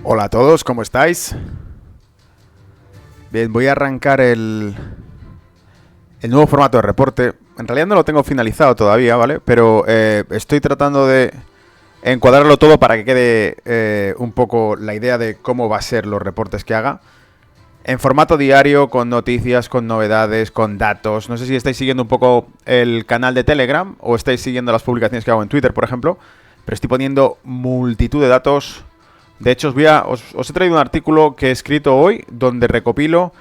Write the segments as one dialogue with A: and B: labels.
A: Hola a todos, ¿cómo estáis? Bien, voy a arrancar el nuevo formato de reporte. En realidad no lo tengo finalizado todavía, ¿vale? Pero estoy tratando de encuadrarlo todo para que quede un poco la idea de cómo va a ser los reportes que haga. En formato diario, con noticias, con novedades, con datos. No sé si estáis siguiendo un poco el canal de Telegram o estáis siguiendo las publicaciones que hago en Twitter, por ejemplo. Pero estoy poniendo multitud de datos. De hecho, os he traído un artículo que he escrito hoy donde recopilo,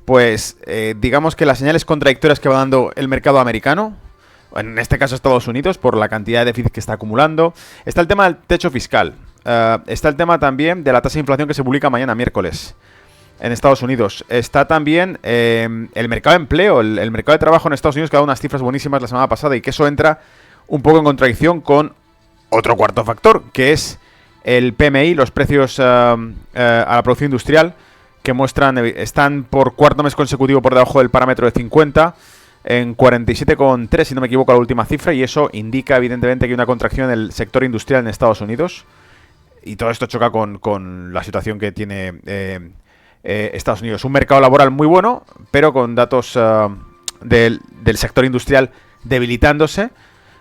A: pues, digamos que las señales contradictorias que va dando el mercado americano, en este caso Estados Unidos, por la cantidad de déficit que está acumulando. Está el tema del techo fiscal. Está el tema también de la tasa de inflación que se publica mañana miércoles en Estados Unidos. Está también el mercado de empleo, el mercado de trabajo en Estados Unidos, que ha dado unas cifras buenísimas la semana pasada y que eso entra un poco en contradicción con otro cuarto factor, que es el PMI, los precios a la producción industrial, que están por cuarto mes consecutivo por debajo del parámetro de 50, en 47,3, si no me equivoco, la última cifra, y eso indica evidentemente que hay una contracción en el sector industrial en Estados Unidos, y todo esto choca con la situación que tiene Estados Unidos. Un mercado laboral muy bueno, pero con datos del sector industrial debilitándose.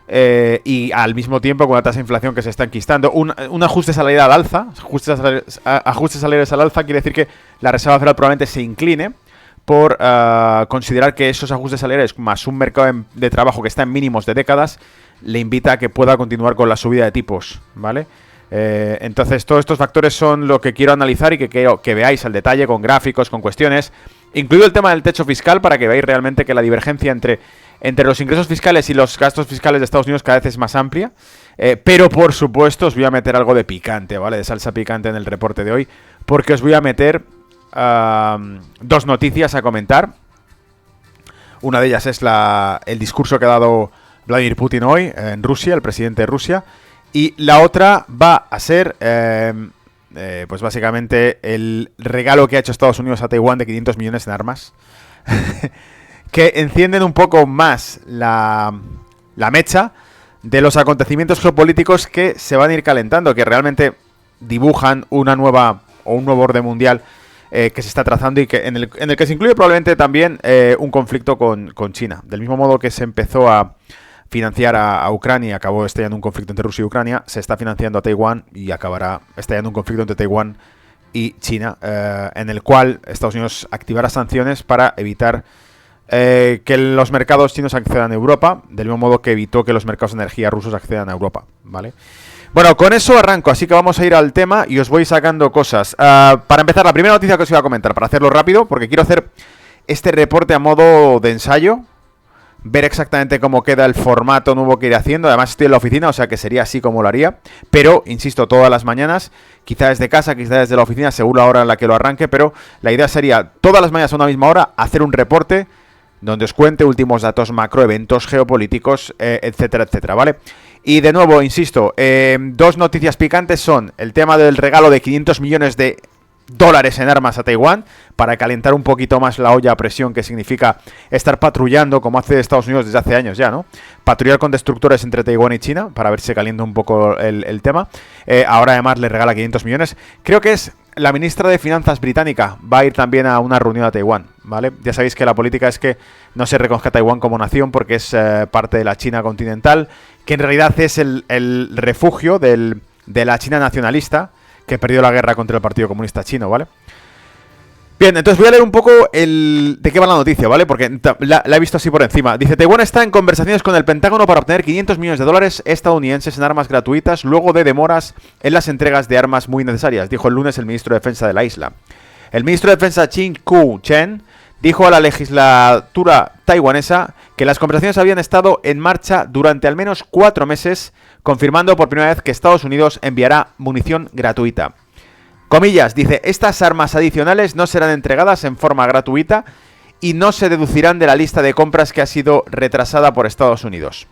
A: Y al mismo tiempo con la tasa de inflación que se está enquistando. Un ajuste salarial al alza. Ajustes salariales al alza quiere decir que la Reserva Federal probablemente se incline por considerar que esos ajustes salariales más un mercado de trabajo que está en mínimos de décadas le invita a que pueda continuar con la subida de tipos, ¿vale? Entonces todos estos factores son lo que quiero analizar y que quiero que veáis al detalle con gráficos, con cuestiones, incluido el tema del techo fiscal, para que veáis realmente que la divergencia entre los ingresos fiscales y los gastos fiscales de Estados Unidos cada vez es más amplia. Pero por supuesto os voy a meter algo de picante, ¿vale? De salsa picante en el reporte de hoy, porque os voy a meter dos noticias a comentar. Una de ellas es el discurso que ha dado Vladimir Putin hoy en Rusia, el presidente de Rusia. Y la otra va a ser, pues básicamente, el regalo que ha hecho Estados Unidos a Taiwán de 500 millones en armas. Que encienden un poco más la mecha de los acontecimientos geopolíticos que se van a ir calentando, que realmente dibujan un nuevo orden mundial que se está trazando y que en el que se incluye probablemente también un conflicto con China. Del mismo modo que se empezó a financiar a Ucrania y acabó estallando un conflicto entre Rusia y Ucrania, se está financiando a Taiwán y acabará estallando un conflicto entre Taiwán y China, en el cual Estados Unidos activará sanciones para evitar que los mercados chinos accedan a Europa, del mismo modo que evitó que los mercados de energía rusos accedan a Europa, ¿vale? Bueno, con eso arranco, así que vamos a ir al tema y os voy sacando cosas. Para empezar, la primera noticia que os iba a comentar, para hacerlo rápido, porque quiero hacer este reporte a modo de ensayo, ver exactamente cómo queda el formato nuevo que iré haciendo. Además estoy en la oficina, o sea que sería así como lo haría, pero, insisto, todas las mañanas, quizá desde casa, quizá desde la oficina, según la hora en la que lo arranque, pero la idea sería todas las mañanas a una misma hora hacer un reporte donde os cuente últimos datos macro, eventos geopolíticos, etcétera, etcétera, ¿vale? Y de nuevo, insisto, dos noticias picantes son el tema del regalo de 500 millones de dólares en armas a Taiwán, para calentar un poquito más la olla a presión que significa estar patrullando, como hace Estados Unidos desde hace años ya, ¿no? Patrullar con destructores entre Taiwán y China, para ver si se calienta un poco el tema. Ahora además le regala 500 millones. Creo que es la ministra de Finanzas británica, va a ir también a una reunión a Taiwán, ¿vale? Ya sabéis que la política es que no se reconozca a Taiwán como nación porque es parte de la China continental, que en realidad es el refugio de la China nacionalista, que perdió la guerra contra el Partido Comunista Chino, ¿vale? Bien, entonces voy a leer un poco de qué va la noticia, ¿vale? Porque la he visto así por encima. Dice, Taiwán está en conversaciones con el Pentágono para obtener 500 millones de dólares estadounidenses en armas gratuitas luego de demoras en las entregas de armas muy necesarias, dijo el lunes el ministro de Defensa de la isla. El ministro de Defensa Chin Ku-chen dijo a la legislatura taiwanesa que las conversaciones habían estado en marcha durante al menos 4 meses, confirmando por primera vez que Estados Unidos enviará munición gratuita. Comillas, dice, estas armas adicionales no serán entregadas en forma gratuita y no se deducirán de la lista de compras que ha sido retrasada por Estados Unidos.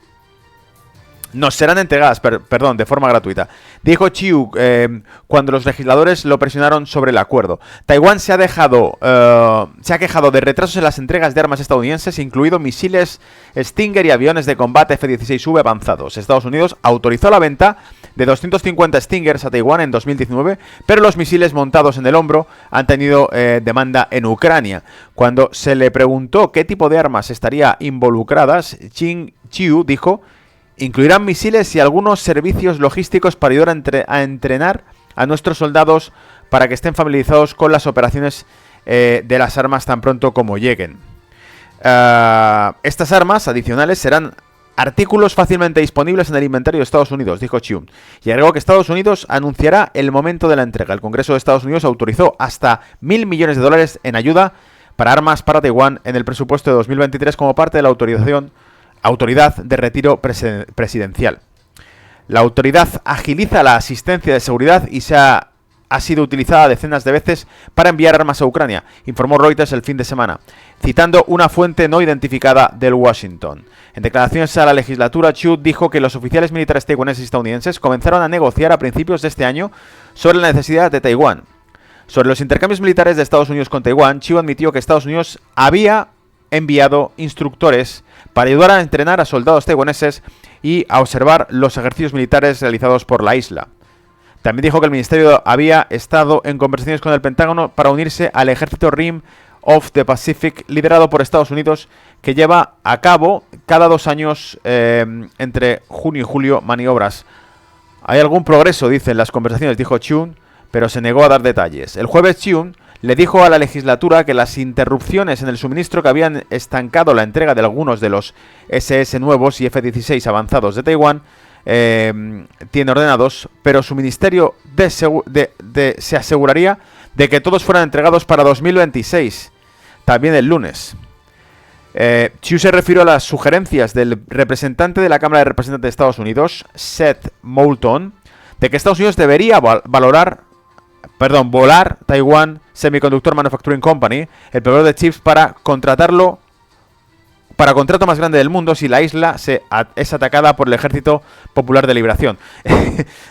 A: Nos serán entregadas, perdón, de forma gratuita. Dijo Chiu cuando los legisladores lo presionaron sobre el acuerdo. Taiwán se ha quejado de retrasos en las entregas de armas estadounidenses, incluidos misiles Stinger y aviones de combate F-16V avanzados. Estados Unidos autorizó la venta de 250 Stingers a Taiwán en 2019, pero los misiles montados en el hombro han tenido demanda en Ucrania. Cuando se le preguntó qué tipo de armas estaría involucradas, Chiu dijo: incluirán misiles y algunos servicios logísticos para ayudar a entrenar a nuestros soldados para que estén familiarizados con las operaciones de las armas tan pronto como lleguen. Estas armas adicionales serán artículos fácilmente disponibles en el inventario de Estados Unidos, dijo Chiu. Y agregó que Estados Unidos anunciará el momento de la entrega. El Congreso de Estados Unidos autorizó hasta $1.000 millones en ayuda para armas para Taiwán en el presupuesto de 2023 como parte de la Autoridad de Retiro Presidencial. La autoridad agiliza la asistencia de seguridad y ha sido utilizada decenas de veces para enviar armas a Ucrania, informó Reuters el fin de semana, citando una fuente no identificada del Washington. En declaraciones a la legislatura, Chiu dijo que los oficiales militares taiwaneses y estadounidenses comenzaron a negociar a principios de este año sobre la necesidad de Taiwán. Sobre los intercambios militares de Estados Unidos con Taiwán, Chiu admitió que Estados Unidos había enviado instructores para ayudar a entrenar a soldados taiwaneses y a observar los ejercicios militares realizados por la isla. También dijo que el ministerio había estado en conversaciones con el Pentágono para unirse al ejército Rim of the Pacific liderado por Estados Unidos, que lleva a cabo cada 2 años entre junio y julio maniobras. Hay algún progreso, dice, en las conversaciones, dijo Chiu, pero se negó a dar detalles. El jueves Chiu le dijo a la legislatura que las interrupciones en el suministro que habían estancado la entrega de algunos de los SS nuevos y F-16 avanzados de Taiwán tiene ordenados, pero su ministerio se aseguraría de que todos fueran entregados para 2026, también el lunes. Chiu se refirió a las sugerencias del representante de la Cámara de Representantes de Estados Unidos, Seth Moulton, de que Estados Unidos debería volar Taiwan Semiconductor Manufacturing Company, el proveedor de chips, para contrato más grande del mundo si la isla es atacada por el Ejército Popular de Liberación.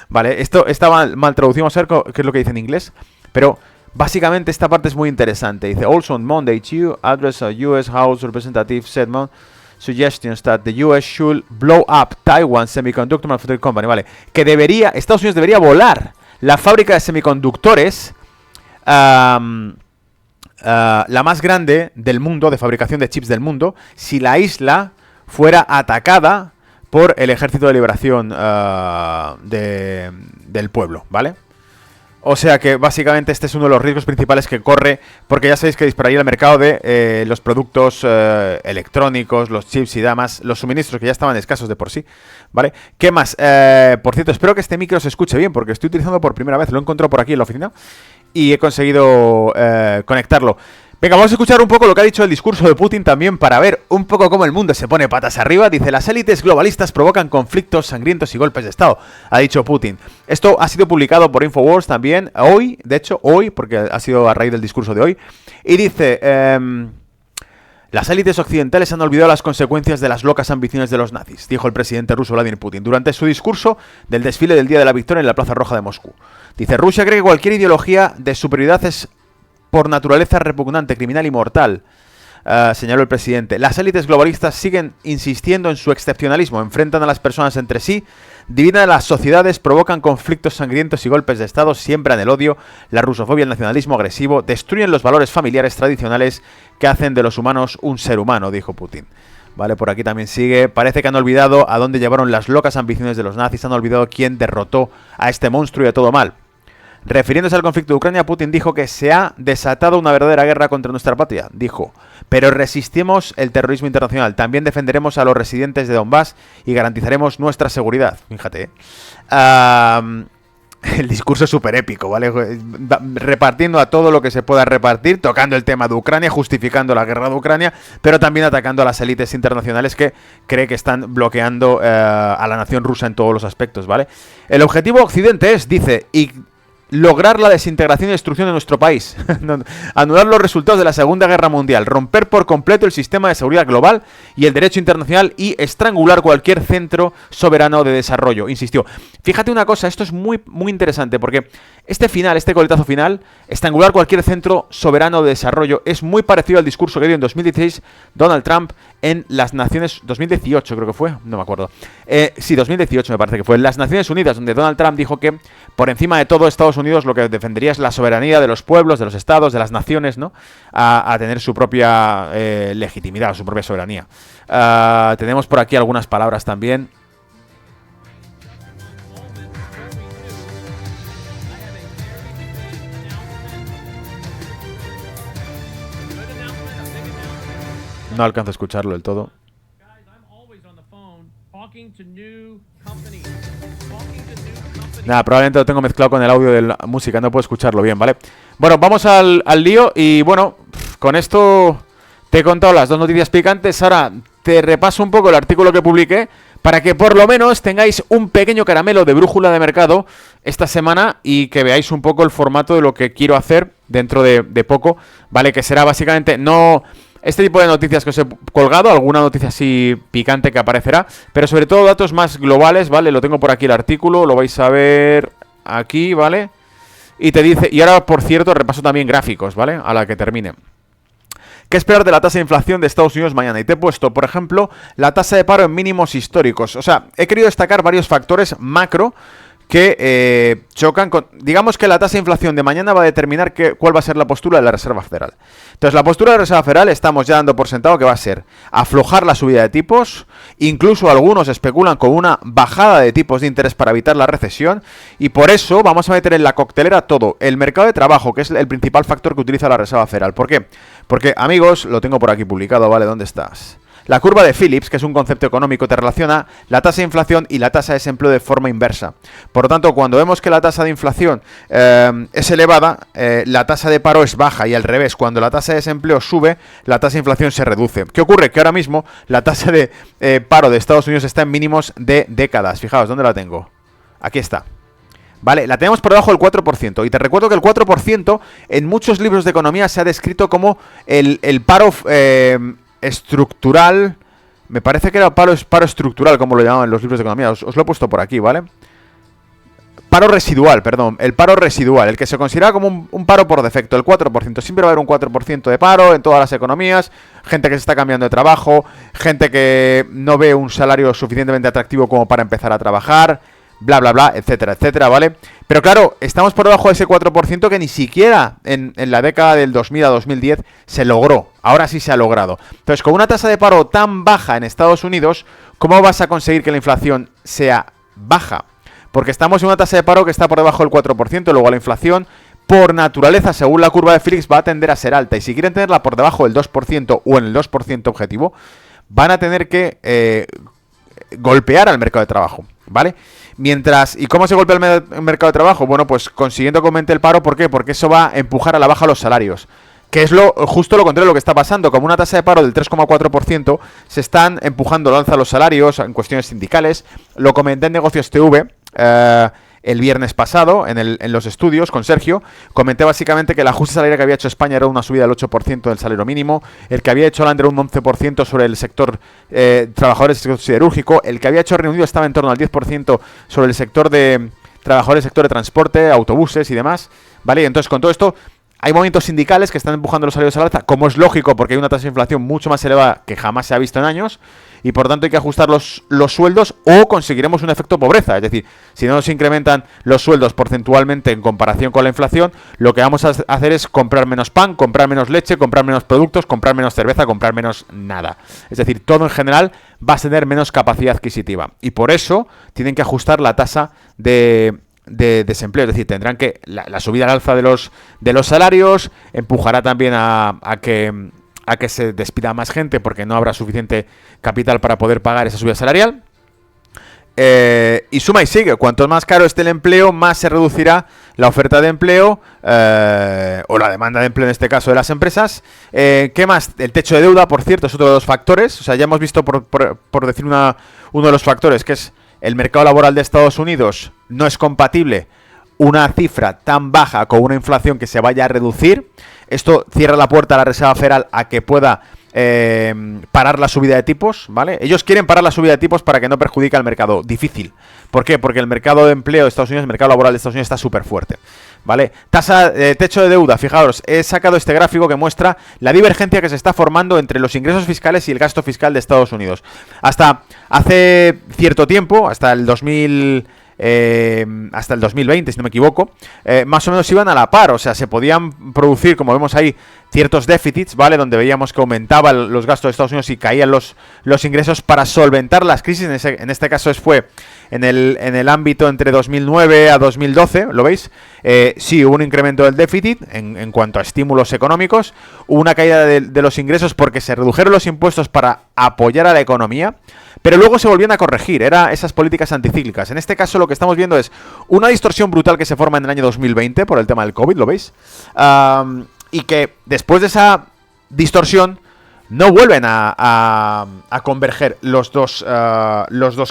A: Vale, esto está mal traducido, vamos a ver qué es lo que dice en inglés, pero básicamente esta parte es muy interesante. Dice: also on Monday, Chiu addressed a U.S. House Representative Sedmon suggestions that the U.S. should blow up Taiwan Semiconductor Manufacturing Company. Vale, que Estados Unidos debería volar la fábrica de semiconductores, la más grande del mundo, de fabricación de chips del mundo, si la isla fuera atacada por el Ejército de Liberación del pueblo, ¿vale? O sea que básicamente este es uno de los riesgos principales que corre, porque ya sabéis que dispararía el mercado de los productos electrónicos, los chips y demás, los suministros que ya estaban escasos de por sí, ¿vale? ¿Qué más? Por cierto, espero que este micro se escuche bien, porque estoy utilizando por primera vez, lo he encontrado por aquí en la oficina y he conseguido conectarlo. Venga, vamos a escuchar un poco lo que ha dicho el discurso de Putin también para ver un poco cómo el mundo se pone patas arriba. Dice: las élites globalistas provocan conflictos sangrientos y golpes de Estado, ha dicho Putin. Esto ha sido publicado por Infowars también hoy, de hecho hoy, porque ha sido a raíz del discurso de hoy. Y dice: las élites occidentales han olvidado las consecuencias de las locas ambiciones de los nazis, dijo el presidente ruso Vladimir Putin durante su discurso del desfile del Día de la Victoria en la Plaza Roja de Moscú. Dice: Rusia cree que cualquier ideología de superioridad es por naturaleza repugnante, criminal y mortal, señaló el presidente. Las élites globalistas siguen insistiendo en su excepcionalismo, enfrentan a las personas entre sí, dividen a las sociedades, provocan conflictos sangrientos y golpes de Estado, siembran el odio, la rusofobia y el nacionalismo agresivo, destruyen los valores familiares tradicionales que hacen de los humanos un ser humano, dijo Putin. Vale, por aquí también sigue. Parece que han olvidado a dónde llevaron las locas ambiciones de los nazis, han olvidado quién derrotó a este monstruo y a todo mal. Refiriéndose al conflicto de Ucrania, Putin dijo que se ha desatado una verdadera guerra contra nuestra patria. Dijo: pero resistimos el terrorismo internacional. También defenderemos a los residentes de Donbass y garantizaremos nuestra seguridad. Fíjate, el discurso es súper épico, ¿vale? Repartiendo a todo lo que se pueda repartir, tocando el tema de Ucrania, justificando la guerra de Ucrania, pero también atacando a las élites internacionales que cree que están bloqueando a la nación rusa en todos los aspectos, ¿vale? El objetivo de Occidente es, dice, lograr la desintegración y destrucción de nuestro país, anular los resultados de la Segunda Guerra Mundial, romper por completo el sistema de seguridad global y el derecho internacional y estrangular cualquier centro soberano de desarrollo, insistió. Fíjate una cosa, esto es muy, muy interesante porque este coletazo final, estrangular cualquier centro soberano de desarrollo, es muy parecido al discurso que dio en 2016 Donald Trump en las Naciones... 2018 creo que fue, no me acuerdo. Sí, 2018 me parece que fue. En las Naciones Unidas, donde Donald Trump dijo que por encima de todo Estados Unidos lo que defendería es la soberanía de los pueblos, de los estados, de las naciones, ¿no? A tener su propia legitimidad, su propia soberanía. Tenemos por aquí algunas palabras también. No alcanzo a escucharlo del todo. Nada, probablemente lo tengo mezclado con el audio de la música, no puedo escucharlo bien, ¿vale? Bueno, vamos al lío y bueno, con esto te he contado las dos noticias picantes. Ahora te repaso un poco el artículo que publiqué para que por lo menos tengáis un pequeño caramelo de brújula de mercado esta semana y que veáis un poco el formato de lo que quiero hacer dentro de poco, ¿vale? Que será básicamente no... este tipo de noticias que os he colgado, alguna noticia así picante que aparecerá, pero sobre todo datos más globales, ¿vale? Lo tengo por aquí el artículo, lo vais a ver aquí, ¿vale? Y te dice, y ahora por cierto repaso también gráficos, ¿vale? A la que termine. ¿Qué esperar de la tasa de inflación de Estados Unidos mañana? Y te he puesto, por ejemplo, la tasa de paro en mínimos históricos. O sea, he querido destacar varios factores macro que chocan con... Digamos que la tasa de inflación de mañana va a determinar cuál va a ser la postura de la Reserva Federal. Entonces, la postura de la Reserva Federal estamos ya dando por sentado que va a ser aflojar la subida de tipos, incluso algunos especulan con una bajada de tipos de interés para evitar la recesión, y por eso vamos a meter en la coctelera todo, el mercado de trabajo, que es el principal factor que utiliza la Reserva Federal. ¿Por qué? Porque, amigos, lo tengo por aquí publicado, ¿vale? ¿Dónde estás? La curva de Phillips, que es un concepto económico, te relaciona la tasa de inflación y la tasa de desempleo de forma inversa. Por lo tanto, cuando vemos que la tasa de inflación es elevada, la tasa de paro es baja y al revés, cuando la tasa de desempleo sube, la tasa de inflación se reduce. ¿Qué ocurre? Que ahora mismo la tasa de paro de Estados Unidos está en mínimos de décadas. Fijaos, ¿dónde la tengo? Aquí está. Vale, la tenemos por debajo del 4%. Y te recuerdo que el 4% en muchos libros de economía se ha descrito como el paro... estructural, me parece que era paro estructural, como lo llamaban en los libros de economía, os lo he puesto por aquí, ¿vale? Paro residual, perdón, el paro residual, el que se considera como un paro por defecto, el 4%, siempre va a haber un 4% de paro en todas las economías, gente que se está cambiando de trabajo, gente que no ve un salario suficientemente atractivo como para empezar a trabajar, bla, bla, bla, etcétera, etcétera, ¿vale? Pero claro, estamos por debajo de ese 4% que ni siquiera en la década del 2000 a 2010 se logró. Ahora sí se ha logrado. Entonces, con una tasa de paro tan baja en Estados Unidos, ¿cómo vas a conseguir que la inflación sea baja? Porque estamos en una tasa de paro que está por debajo del 4%, luego la inflación, por naturaleza, según la curva de Phillips, va a tender a ser alta. Y si quieren tenerla por debajo del 2% o en el 2% objetivo, van a tener que golpear al mercado de trabajo, ¿vale? Mientras, ¿y cómo se golpea el mercado de trabajo? Bueno, pues consiguiendo que aumente el paro, ¿por qué? Porque eso va a empujar a la baja los salarios, que es justo lo contrario de lo que está pasando. Como una tasa de paro del 3,4%, se están empujando al alza los salarios en cuestiones sindicales. Lo comenté en Negocios TV el viernes pasado, en los estudios con Sergio. Comenté básicamente que el ajuste salarial que había hecho España era una subida del 8% del salario mínimo, el que había hecho Holanda era un 11% sobre el sector trabajadores del sector siderúrgico, el que había hecho Reino Unido estaba en torno al 10% sobre el sector de trabajadores del sector de transporte, autobuses y demás, ¿vale? Y entonces con todo esto hay movimientos sindicales que están empujando los salarios al alza, como es lógico porque hay una tasa de inflación mucho más elevada que jamás se ha visto en años, y por tanto hay que ajustar los sueldos o conseguiremos un efecto pobreza. Es decir, si no nos incrementan los sueldos porcentualmente en comparación con la inflación, lo que vamos a hacer es comprar menos pan, comprar menos leche, comprar menos productos, comprar menos cerveza, comprar menos nada. Es decir, todo en general va a tener menos capacidad adquisitiva. Y por eso tienen que ajustar la tasa de desempleo, es decir, tendrán que la subida al alza de los salarios empujará también a que se despida más gente porque no habrá suficiente capital para poder pagar esa subida salarial. Y suma y sigue, cuanto más caro esté el empleo, más se reducirá la oferta de empleo o la demanda de empleo en este caso de las empresas. ¿Qué más? El techo de deuda, por cierto, es otro de los factores. O sea, ya hemos visto, por decir uno de los factores, que es el mercado laboral de Estados Unidos no es compatible una cifra tan baja con una inflación que se vaya a reducir. Esto cierra la puerta a la Reserva Federal a que pueda parar la subida de tipos, ¿vale? Ellos quieren parar la subida de tipos para que no perjudique al mercado. Difícil. ¿Por qué? Porque el mercado de empleo de Estados Unidos, el mercado laboral de Estados Unidos está súper fuerte, ¿vale? Tasa, techo de deuda. Fijaros, he sacado este gráfico que muestra la divergencia que se está formando entre los ingresos fiscales y el gasto fiscal de Estados Unidos. Hasta hace cierto tiempo, hasta el 2020, si no me equivoco, más o menos iban a la par, o sea, se podían producir, como vemos ahí, ciertos déficits, ¿vale? Donde veíamos que aumentaban los gastos de Estados Unidos y caían los ingresos para solventar las crisis. En este caso fue en el ámbito entre 2009 a 2012, ¿lo veis? Sí, hubo un incremento del déficit en cuanto a estímulos económicos, hubo una caída de los ingresos porque se redujeron los impuestos para apoyar a la economía, pero luego se volvían a corregir, eran esas políticas anticíclicas. En este caso lo que estamos viendo es una distorsión brutal que se forma en el año 2020 por el tema del COVID, ¿lo veis? Y que después de esa distorsión no vuelven a converger los dos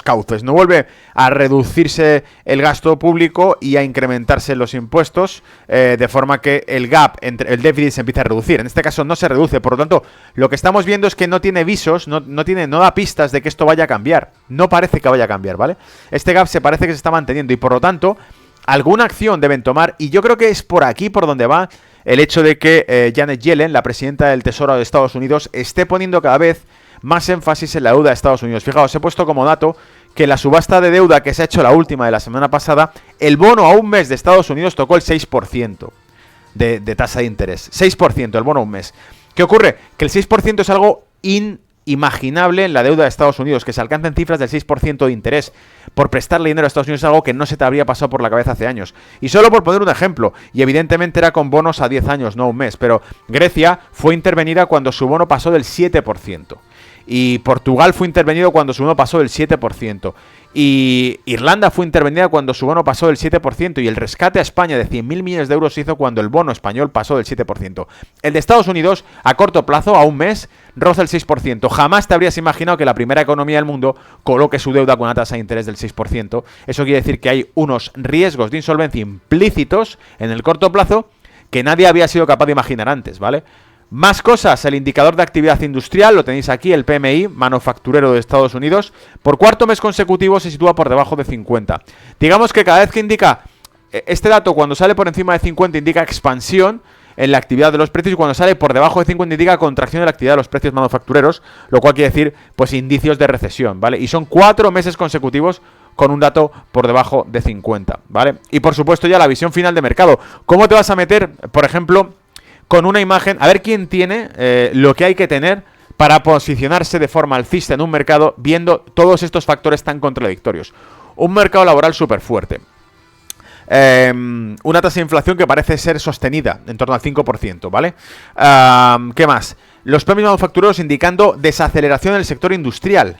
A: cauces, no vuelve a reducirse el gasto público y a incrementarse los impuestos, de forma que el gap entre el déficit se empieza a reducir. En este caso no se reduce, por lo tanto, lo que estamos viendo es que no tiene visos, no da pistas de que esto vaya a cambiar. No parece que vaya a cambiar, ¿vale? Este gap se parece que se está manteniendo y por lo tanto, alguna acción deben tomar, y yo creo que es por aquí por donde va el hecho de que Janet Yellen, la presidenta del Tesoro de Estados Unidos, esté poniendo cada vez más énfasis en la deuda de Estados Unidos. Fijaos, he puesto como dato que la subasta de deuda que se ha hecho la última de la semana pasada, el bono a un mes de Estados Unidos tocó el 6% de tasa de interés. 6%, el bono a un mes. ¿Qué ocurre? Que el 6% es algo inimaginable en la deuda de Estados Unidos, que se alcancen cifras del 6% de interés por prestarle dinero a Estados Unidos, es algo que no se te habría pasado por la cabeza hace años. Y solo por poner un ejemplo, y evidentemente era con bonos a 10 años, no un mes, pero Grecia fue intervenida cuando su bono pasó del 7%. Y Portugal fue intervenido cuando su bono pasó del 7%. Y Irlanda fue intervenida cuando su bono pasó del 7%. Y el rescate a España de 100.000 millones de euros se hizo cuando el bono español pasó del 7%. El de Estados Unidos, a corto plazo, a un mes, roza el 6%. Jamás te habrías imaginado que la primera economía del mundo coloque su deuda con una tasa de interés del 6%. Eso quiere decir que hay unos riesgos de insolvencia implícitos en el corto plazo que nadie había sido capaz de imaginar antes, ¿vale? Más cosas, el indicador de actividad industrial, lo tenéis aquí, el PMI, manufacturero de Estados Unidos, por cuarto mes consecutivo se sitúa por debajo de 50. Digamos que cada vez que indica, este dato cuando sale por encima de 50 indica expansión en la actividad de los precios y cuando sale por debajo de 50 indica contracción de la actividad de los precios manufactureros, lo cual quiere decir, pues, indicios de recesión, ¿vale? Y son 4 meses consecutivos con un dato por debajo de 50, ¿vale? Y por supuesto ya la visión final de mercado. ¿Cómo te vas a meter, por ejemplo, con una imagen, a ver quién tiene lo que hay que tener para posicionarse de forma alcista en un mercado viendo todos estos factores tan contradictorios? Un mercado laboral súper fuerte. Una tasa de inflación que parece ser sostenida en torno al 5%, ¿vale? ¿Qué más? Los premios manufactureros indicando desaceleración del sector industrial.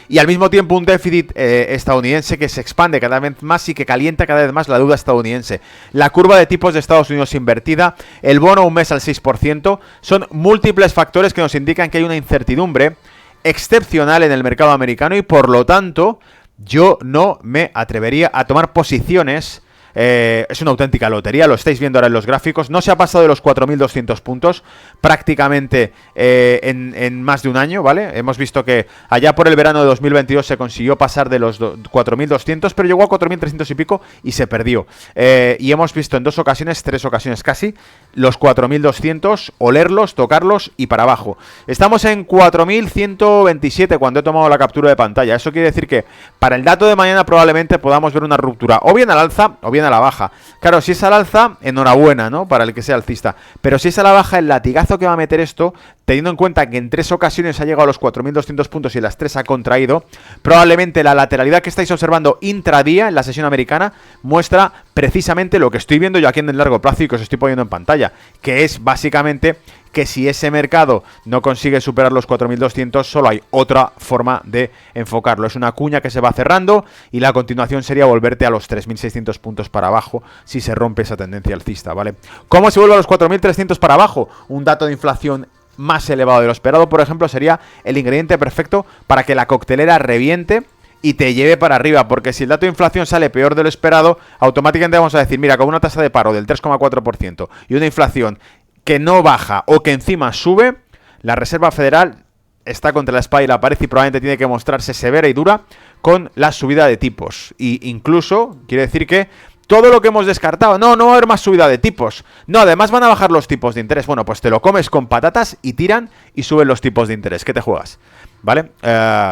A: Y al mismo tiempo un déficit estadounidense que se expande cada vez más y que calienta cada vez más la deuda estadounidense. La curva de tipos de Estados Unidos invertida, el bono un mes al 6%, son múltiples factores que nos indican que hay una incertidumbre excepcional en el mercado americano y por lo tanto yo no me atrevería a tomar posiciones. Es una auténtica lotería, lo estáis viendo ahora en los gráficos. No se ha pasado de los 4.200 puntos prácticamente en más de un año, ¿vale? Hemos visto que allá por el verano de 2022 se consiguió pasar de los 4.200, pero llegó a 4.300 y pico y se perdió. Y hemos visto en 2 ocasiones, 3 ocasiones casi, los 4.200, olerlos, tocarlos y para abajo. Estamos en 4.127 cuando he tomado la captura de pantalla. Eso quiere decir que para el dato de mañana probablemente podamos ver una ruptura o bien al alza o bien a la baja. Claro, si es al alza, enhorabuena, ¿no? Para el que sea alcista. Pero si es a la baja, el latigazo que va a meter esto, teniendo en cuenta que en 3 ocasiones ha llegado a los 4.200 puntos y en las 3 ha contraído, probablemente la lateralidad que estáis observando intradía en la sesión americana muestra precisamente lo que estoy viendo yo aquí en el largo plazo y que os estoy poniendo en pantalla, que es básicamente que si ese mercado no consigue superar los 4.200, solo hay otra forma de enfocarlo. Es una cuña que se va cerrando y la continuación sería volverte a los 3.600 puntos para abajo si se rompe esa tendencia alcista, ¿vale? ¿Cómo se vuelve a los 4.300 para abajo? Un dato de inflación más elevado de lo esperado, por ejemplo, sería el ingrediente perfecto para que la coctelera reviente y te lleve para arriba, porque si el dato de inflación sale peor de lo esperado, automáticamente vamos a decir, mira, con una tasa de paro del 3,4% y una inflación que no baja o que encima sube, la Reserva Federal está contra la espada y la pared y probablemente tiene que mostrarse severa y dura con la subida de tipos. Y incluso quiere decir que todo lo que hemos descartado, no va a haber más subida de tipos. No, además van a bajar los tipos de interés. Bueno, pues te lo comes con patatas y tiran y suben los tipos de interés. ¿Qué te juegas? ¿Vale?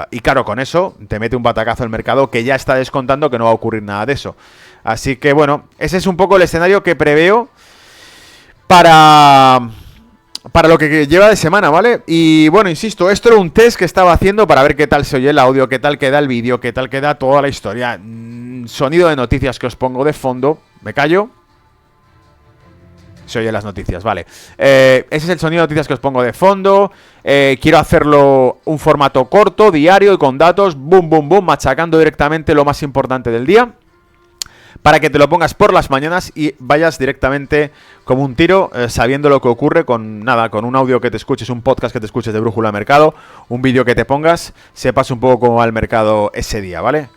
A: Y claro, con eso te mete un batacazo el mercado que ya está descontando que no va a ocurrir nada de eso. Así que bueno, ese es un poco el escenario que preveo para lo que lleva de semana, ¿vale? Y bueno, insisto, esto era un test que estaba haciendo para ver qué tal se oye el audio, qué tal queda el vídeo, qué tal queda toda la historia. Sonido de noticias que os pongo de fondo. ¿Me callo? Se oyen las noticias, vale. Ese es el sonido de noticias que os pongo de fondo. Quiero hacerlo un formato corto, diario y con datos. Boom, boom, boom, machacando directamente lo más importante del día. Para que te lo pongas por las mañanas y vayas directamente como un tiro, sabiendo lo que ocurre con nada, con un audio que te escuches, un podcast que te escuches de Brújula Mercado, un vídeo que te pongas, sepas un poco cómo va el mercado ese día, ¿vale?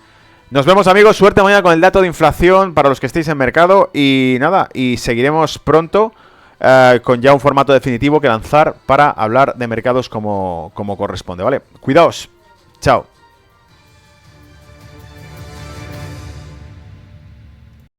A: Nos vemos, amigos, suerte mañana con el dato de inflación para los que estéis en mercado y nada, y seguiremos pronto con ya un formato definitivo que lanzar para hablar de mercados como corresponde, ¿vale? Cuidaos, chao.